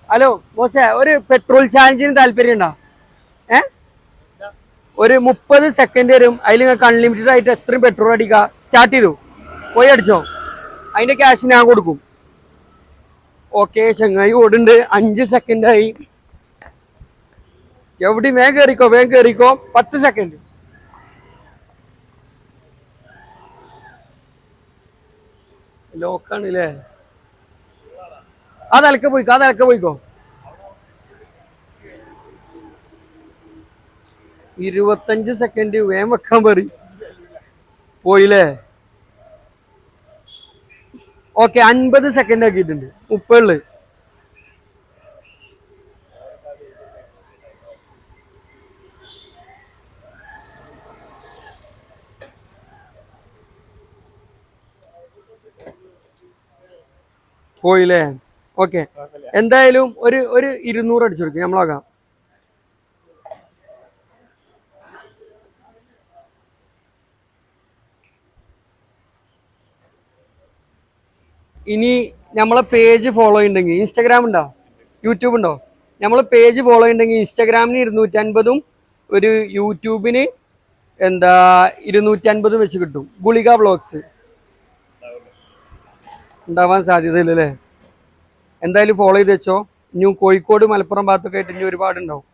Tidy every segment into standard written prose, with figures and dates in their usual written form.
Hello ബോസേ, ഒരു petrol ചാർജിന് താല്പര്യം ഉണ്ടോ? ഏ ഒരു 30 സെക്കൻഡ് വരും. അതിൽ നിങ്ങൾക്ക് അൺലിമിറ്റഡ് ആയിട്ട് എത്രയും പെട്രോൾ അടിക്കുക. സ്റ്റാർട്ട് ചെയ്തു, പോയി അടിച്ചോ. അതിന്റെ ക്യാഷ് ഞാൻ കൊടുക്കും. ഓക്കെ ചങ്ങായി ഓടുണ്ട്. 5 സെക്കൻഡായി. എവിടെ വേഗം കയറിക്കോ, വേഗം കയറിക്കോ. 10 സെക്കൻഡ്. ലോക്കാണല്ലേ? അതലക്കെ പോയിക്കോ, അതലക്കെ പോയിക്കോ. 25 സെക്കൻഡ് വേഗം വെക്കാൻ പറയും. പോയില്ലേ? ഓക്കെ 50 സെക്കൻഡ് ആക്കിയിട്ടുണ്ട്. 30 പോയില്ലേ? ഓക്കെ എന്തായാലും ഒരു 200 അടിച്ചു കൊടുക്കും നമ്മളാകാം. ഇനി നമ്മളെ പേജ് ഫോളോ ചെയ്യുന്നുണ്ടെങ്കിൽ, ഇൻസ്റ്റാഗ്രാം ഉണ്ടോ, യൂട്യൂബ് ഉണ്ടോ? നമ്മളെ പേജ് ഫോളോ ചെയ്യുന്നുണ്ടെങ്കിൽ ഇൻസ്റ്റാഗ്രാമിന് 250 ഒരു യൂട്യൂബിന് 250 വെച്ച് കിട്ടും. ഗുളിക വ്ളോഗ്സ് ഉണ്ടാവാൻ സാധ്യതയില്ലല്ലേ? എന്തായാലും ഫോളോ ചെയ്ത് വെച്ചോ. ഇനി കോഴിക്കോട് മലപ്പുറം ഭാഗത്തൊക്കെ ആയിട്ട് ഇനി ഒരുപാടുണ്ടാവും.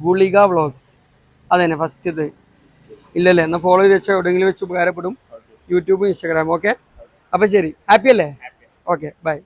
ഗുളിക വ്ളോഗ്സ് അതന്നെ ഫസ്റ്റ് ഇത്. ഇല്ലല്ലേ? എന്നാൽ ഫോളോ ചെയ്ത് വെച്ചോ. എവിടെയെങ്കിലും വെച്ച് ഉപകാരപ്പെടും. YouTube Instagram. ഓക്കെ, അപ്പം ശരി. ഹാപ്പി അല്ലേ? Okay bye.